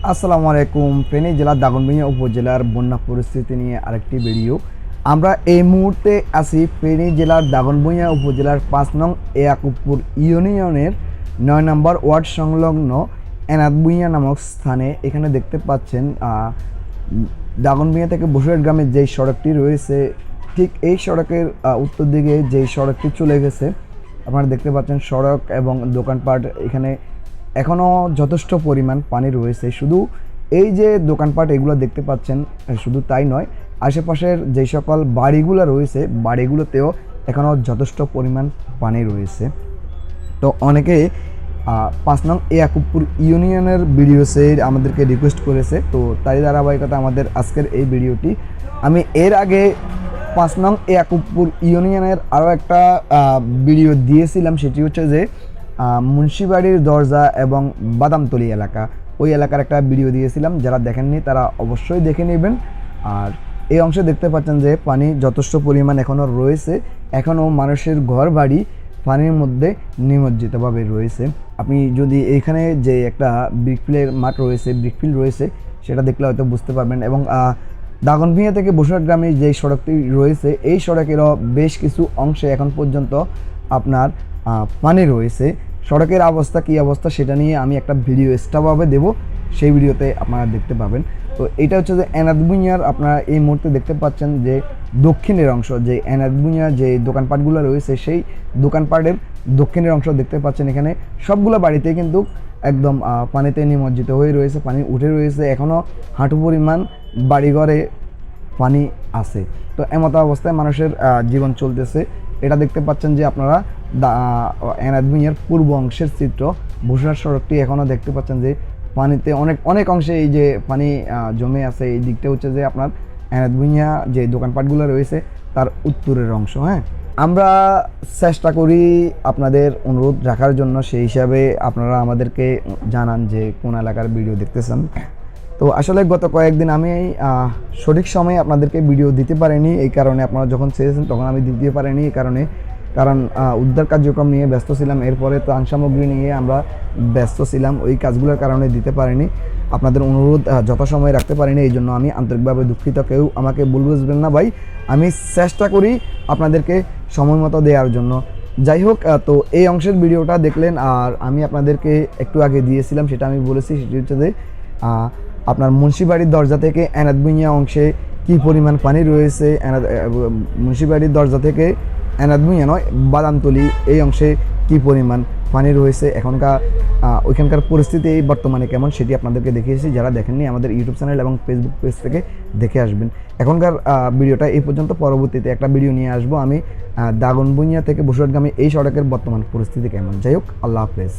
আসসালামু আলাইকুম। ফেনী জেলার দাগনভূঞা উপজেলার বন্যা পরিস্থিতি নিয়ে আরেকটি ভিডিও। আমরা এই মুহূর্তে আছি ফেনী জেলার দাগনভূঞা উপজেলার ৫ নং ইয়াকুবপুর ইউনিয়নের ৯ নম্বর ওয়ার্ড সংলগ্ন এনাদভূঞা নামক স্থানে। এখানে দেখতে পাচ্ছেন দাগনভূঞা থেকে বসুরহাট গ্রামের যেই সড়কটি রয়েছে, ঠিক এই সড়কের উত্তর দিকে যেই সড়কটি চলে গেছে, আপনারা দেখতে পাচ্ছেন সড়ক এবং দোকানপাট এখানে এখনও যথেষ্ট পরিমাণ পানি রয়েছে। শুধু এই যে দোকানপাট এগুলো দেখতে পাচ্ছেন, শুধু তাই নয়, আশেপাশের যেই সকল বাড়িগুলো রয়েছে বাড়িগুলোতেও এখনও যথেষ্ট পরিমাণ পানি রয়েছে। তো অনেকে ৫ নং ইয়াকুবপুর ইউনিয়নের ভিডিওসে আমাদেরকে রিকোয়েস্ট করেছে, তো তাই ধারাবাহিকতা আমাদের আজকের এই ভিডিওটি। আমি এর আগে ৫ নং ইয়াকুবপুর ইউনিয়নের আরও একটা ভিডিও দিয়েছিলাম, সেটি হচ্ছে যে মুন্সিবাড়ির দরজা এবং বাদামতলি এলাকা, ওই এলাকার একটা ভিডিও দিয়েছিলাম। যারা দেখেননি তারা অবশ্যই দেখে নেবেন। আর এই অংশে দেখতে পাচ্ছেন যে পানি যথেষ্ট পরিমাণ এখনও রয়েছে, এখনও মানুষের ঘর বাড়ি পানির মধ্যে নিমজ্জিতভাবে রয়েছে। আপনি যদি এইখানে যে একটা ব্রিকফিল্ডের মাঠ রয়েছে, ব্রিকফিল্ড রয়েছে, সেটা দেখলে হয়তো বুঝতে পারবেন। এবং দাগনভূঞা থেকে বসুরহাট গ্রামে যে সড়কটি রয়েছে, এই সড়কেরও বেশ কিছু অংশে এখন পর্যন্ত আপনার পানি রয়েছে। সড়কের অবস্থা কী অবস্থা সেটা নিয়ে আমি একটা ভিডিও এক্সট্রাভাবে দেবো, সেই ভিডিওতে আপনারা দেখতে পাবেন। তো এটা হচ্ছে যে এনাদভূঞার, আপনারা এই মুহূর্তে দেখতে পাচ্ছেন যে দক্ষিণের অংশ, যে এনাদভূঞা যে দোকানপাটগুলো রয়েছে, সেই দোকানপাটের দক্ষিণের অংশ দেখতে পাচ্ছেন। এখানে সবগুলো বাড়িতে কিন্তু একদম পানিতে নিমজ্জিত হয়ে রয়েছে, পানি উঠে রয়েছে, এখনও হাঁটু পরিমাণ বাড়িঘরে পানি আছে। তো এমতো অবস্থায় মানুষের জীবন চলতেছে। এটা দেখতে পাচ্ছেন যে আপনারা এনাদভূঞার পূর্ব অংশের চিত্র। বসুরহাট সড়কটি এখনও দেখতে পাচ্ছেন যে পানিতে অনেক অংশে এই যে পানি জমে আছে। এই দিকটা হচ্ছে যে আপনার এনাদভূঞা যে দোকানপাটগুলো রয়েছে তার উত্তরের অংশ। হ্যাঁ, আমরা চেষ্টা করি আপনাদের অনুরোধ রাখার জন্য, সেই হিসাবে আপনারা আমাদেরকে জানান যে কোন এলাকার ভিডিও দেখতেছেন। তো আসলে গত কয়েকদিন আমি সঠিক সময়ে আপনাদেরকে ভিডিও দিতে পারিনি, এই কারণে আপনারা যখন চেয়েছেন তখন আমি দিতে পারিনি, এই কারণ উদ্ধার কার্যক্রম নিয়ে ব্যস্ত ছিলাম। এরপরে ত্রাণ সামগ্রী নিয়ে আমরা ব্যস্ত ছিলাম, ওই কাজগুলোর কারণে দিতে পারিনি, আপনাদের অনুরোধ যথাসময়ে রাখতে পারিনি। এই জন্য আমি আন্তরিকভাবে দুঃখিত। কেউ আমাকে ভুল বুঝবেন না ভাই, আমি চেষ্টা করি আপনাদেরকে সময় মতো দেওয়ার জন্য। যাই হোক, তো এই অংশের ভিডিওটা দেখলেন। আর আমি আপনাদেরকে একটু আগে দিয়েছিলাম, সেটা আমি বলেছি, সেটি হচ্ছে যে আপনার মুন্সিবাড়ির দরজা থেকে এনাদভূঞা অংশে কী পরিমাণ পানি রয়েছে, মুন্সিবাড়ির দরজা থেকে এনাদভূঞা নয়, বাদামতলি এই অংশে কী পরিমাণ পানি রয়েছে, ওইখানকার পরিস্থিতি বর্তমানে কেমন সেটি আপনাদেরকে দেখিয়েছি। যারা দেখেননি আমাদের ইউটিউব চ্যানেল এবং ফেসবুক পেজ থেকে দেখে আসবেন। এখনকার ভিডিওটা এই পর্যন্ত, পরবর্তীতে একটা ভিডিও নিয়ে আসবো আমি দাগনভূঞা থেকে বসুরহাট গ্রামে এই সড়কের বর্তমান পরিস্থিতি কেমন। যাই হোক, আল্লাহ হাফেজ।